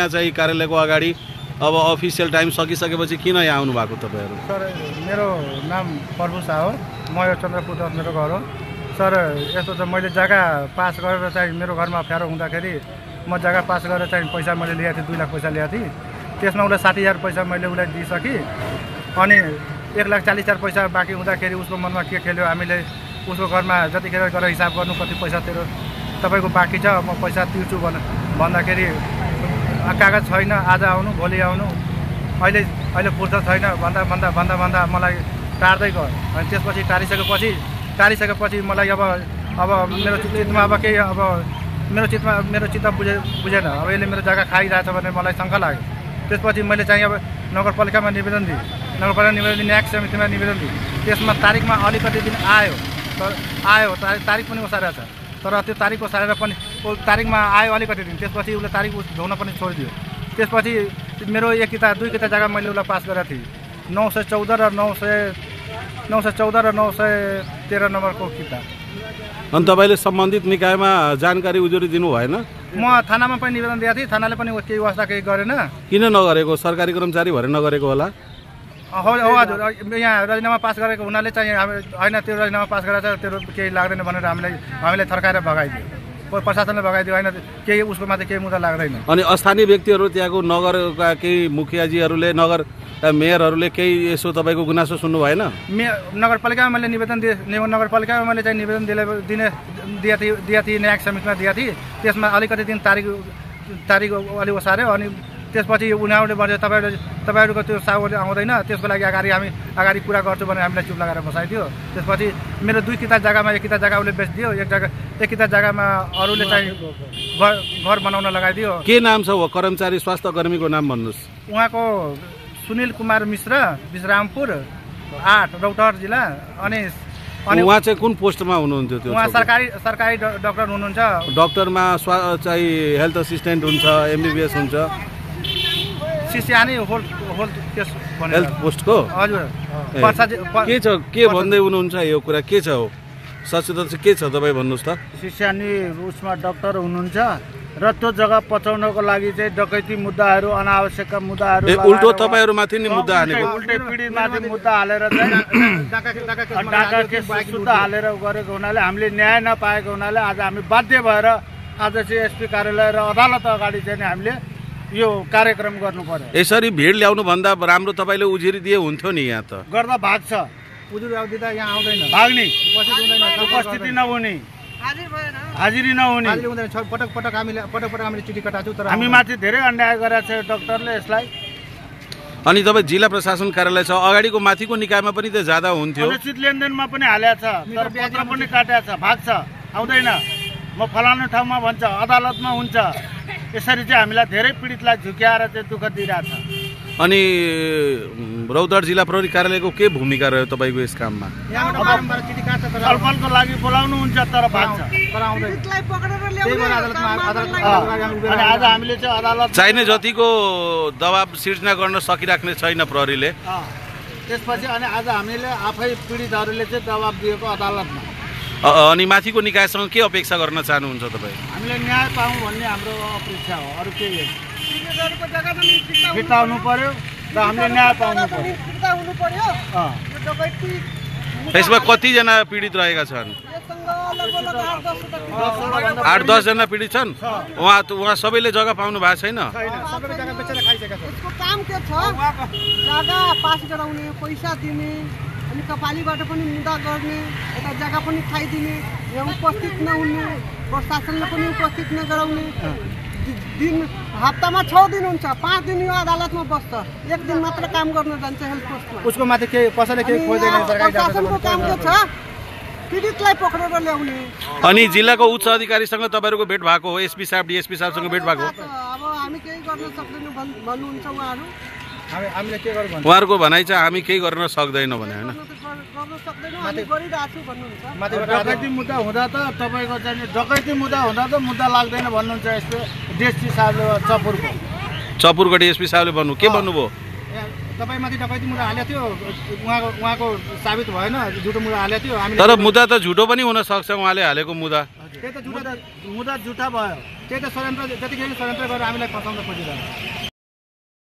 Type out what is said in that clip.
यहाँ चाहिँ कार्यालयको अगाडि अब अफिसियल टाइम सकिसकेपछि किन यहाँ आउनु भएको तपाईहरु? सर मेरो नाम प्रभु शाह हो, मयूर चन्द्रपुर मेरो घर हो। सर यस्तो छ, मैले जग्गा पास गरेर चाहिँ मेरो घरमा अप्ठ्यारो हुँदाखेरि म जग्गा पास गरेर चाहिँ पैसा मैले ल्याएको थिएँ, 2 लाख पैसा ल्याएको थिएँ। त्यसमा उसलाई 60,000 पैसा मैले उसलाई दिइसकेँ अनि 1,40,000 पैसा बाँकी हुँदाखेरि उसको मनमा के खेल्यो, हामीले उसको घरमा जतिखेर गरेर हिसाब गर्नु कति पैसा तेरो तपाईँको बाँकी छ, म पैसा तिर्छु भन्दाखेरि कागज छैन, आज आउनु भोलि आउनु, अहिले फुर्सद छैन भन्दा मलाई टार्दै गयो। अनि त्यसपछि टारिसकेपछि मलाई अब मेरो चित्तमा मेरो चित्त बुझेन। अब यसले मेरो जग्गा खाइरहेछ भने मलाई शङ्का लाग्यो। त्यसपछि मैले चाहिँ अब नगरपालिकामा निवेदन दिएँ, न्यायिक समितिमा निवेदन दिएँ। त्यसमा तारिकमा अलिकति दिन आयो तारिक पनि ओसारेको छ, तर त्यो तारिक ओसारेर पनि तारिकमा आयो अलिकति दिन, त्यसपछि उसले तारिक धुन पनि छोडिदियो। त्यसपछि मेरो 2 किता जग्गा मैले उसलाई पास गरेको थिएँ, 914 र 913 नम्बरको किता। अनि तपाईले सम्बन्धित निकायमा जानकारी उजुरी दिनु भएन? म थानामा पनि निवेदन दिएको थिएँ, थानाले पनि केही व्यवस्था केही गरेन। किन नगरेको? सरकारी कर्मचारी भएर नगरेको होला? हजुर, यहाँ राजीनामा पास गरेको हुनाले चाहिँ होइन, त्यो राजीनामा पास गरेर चाहिँ त्यो केही लाग्दैन भनेर हामीले थर्काएर भगाइदियो, प्रशासनले भगाइदियो। होइन, केही उसको माथि केही मुद्दा लाग्दैन। अनि स्थानीय व्यक्तिहरू, त्यहाँको नगरका केही मुखियाजीहरूले, नगर मेयरहरूले केही यसो तपाईँको गुनासो सुन्नु भएन? नगरपालिकामा मैले निवेदन दिएँ, नगरपालिकामा मैले चाहिँ निवेदन दिएको थिएँ, न्यायिक समितिमा दिएको थिएँ। त्यसमा अलिकति दिन तारिक अलि ओसार्यो। अनि त्यसपछि उनीहरूले भन्यो तपाईँहरूको त्यो साउले आउँदैन, त्यसको लागि अगाडि कुरा गर्छु भनेर हामीलाई चुप लगाएर बसाइदियो। त्यसपछि मेरो 2 किता जग्गामा 1 किता जग्गा उसले बेचिदियो, 1 किता जग्गामा अरूले चाहिँ घर बनाउन लगाइदियो। के नाम छ हो कर्मचारी स्वास्थ्य कर्मीको नाम भन्नुहोस्? उहाँको सुनिल कुमार मिश्र, विश्रामपुर 8 रौतहट जिल्ला। अनि उहाँ चाहिँ कुन पोस्टमा हुनुहुन्थ्यो? त्यो उहाँ सरकारी डाक्टर हुनुहुन्छ। डाक्टरमा चाहिँ हेल्थ असिस्टेन्ट हुन्छ, MBBS हुन्छ, सिसिआनी हेल्थ पोस्टको? हजुर। के छ, के भन्दै हुनुहुन्छ यो कुरा? के छ हो सचेत के छ तपाईँ भन्नुहोस् त? सिसिआनी उसमा डाक्टर हुनुहुन्छ र त्यो जग्गा पचाउनको लागि चाहिँ डकैती मुद्दाहरू, अनावश्यक मुद्दाहरू, उल्टो तपाईँहरूमाथि नि मुद्दा हालेको, उल्टै पीडितमाथि मुद्दा हालेर चाहिँ डाका केस सुद्धा हालेर गरेको हुनाले हामीले न्याय नपाएको हुनाले आज हामी बाध्य भएर आज चाहिँ एसपी कार्यालय र अदालत अगाडि चाहिँ हामीले यो कार्यक्रम गर्नु पर्यो। यसरी भिड ल्याउनु भन्दा राम्रो तपाईले उजुरी दिए हुन्थ्यो नि। यहाँ त गर्दा भाग्छ, उजुरी दिँदा यहाँ आउँदैन, भाग्ने, उपस्थिति नहुने, हाजिरी नहुने, पटक हामीले चिठी कटाएको तर हामी माथि धेरै अन्याय गरेको छ डाक्टरले यसलाई। अनि तपाईँ जिल्ला प्रशासन कार्यालय छ अगाडिको माथिको निकायमा पनि त जाँदा हुन्थ्यो? अनुचित लेनदेनमा पनि हालेको छ, तर पत्र पनि काटेको छ, भाग्छ, आउँदैन। म फलानु ठाउँमा भन्छ, अदालतमा हुन्छ। यसरी चाहिँ हामीलाई धेरै पीडितलाई झुक्याएर चाहिँ दुःख दिइरहेछ। अनि रौतहट जिल्ला प्रहरी कार्यालयको के भूमिका रह्यो तपाईँको यस काममा? छलफलको लागि बोलाउनु हुन्छ तर भाग्छ, अनि आज हामीले चाहिँ अदालत चाहिने जतिको दबाब सिर्जना गर्न सकिराख्ने छैन प्रहरीले। त्यसपछि अनि आज हामीले आफै पीडितहरूले चाहिँ दबाब दिएको अदालतमा। अनि माथिको निकायसँग के अपेक्षा गर्न चाहनुहुन्छ तपाईँ? हामीले न्याय पाऊँ भन्ने हाम्रो अपेक्षा हो, अरू केही होइन। फिर्ता हुनु पर्यो र हामीले न्याय पाउनु पर्यो। त्यसमा कतिजना पीडित रहेका छन्? 8-10 जना पीडित छन्। उहाँ सबैले जग्गा पाउनु भएको छैन? काम के छ, जग्गा पास गराउने, पैसा दिने, अनि कपालीबाट पनि मुद्दा गर्ने, यता जग्गा पनि खाइदिने, यहाँ उपस्थित नहुने, प्रशासनले पनि उपस्थित नगराउने। दिन हप्तामा 6 दिन हुन्छ, 5 दिन यो अदालतमा बस्छ, 1 दिन मात्र काम गर्न जान्छ हेल्थ पोस्टमा। उसको माथि कसैले केही खोज्दैन। प्रशासनको काम के छ, पीडितलाई पक्रेर ल्याउने। अनि जिल्लाको उच्च अधिकारीसँग तपाईँहरूको भेट भएको हो? एसपी साहब, डिएसपी साहबसँग भेट भएको हो? अब हामी केही गर्न सक्दैनौँ भन्नुहुन्छ उहाँहरू। हामीले के गर्नु भन्छ? उहाँहरूको भनाइ चाहिँ हामी केही गर्न सक्दैनौँ भने होइन। डकैती मुद्दा हुँदा त तपाईँको चाहिँ डकैती मुद्दा हुँदा त मुद्दा लाग्दैन भन्नुहुन्छ यस्तो डिएसपी साहबले। चपुरको डिएसपी साहबले भन्नु के भन्नुभयो? तपाईँमाथि डकैती मुद्दा हालेको थियो, उहाँको साबित भएन, झुटो मुद्दा हालेको थियो। तर मुद्दा त झुटो पनि हुन सक्छ, उहाँले हालेको मुद्दा। त्यही त झुटा मुद्दा झुटा भयो। त्यही त षड्यन्त्र जतिखेर षड्यन्त्र गरेर हामीलाई फसाउन खोजिरहनु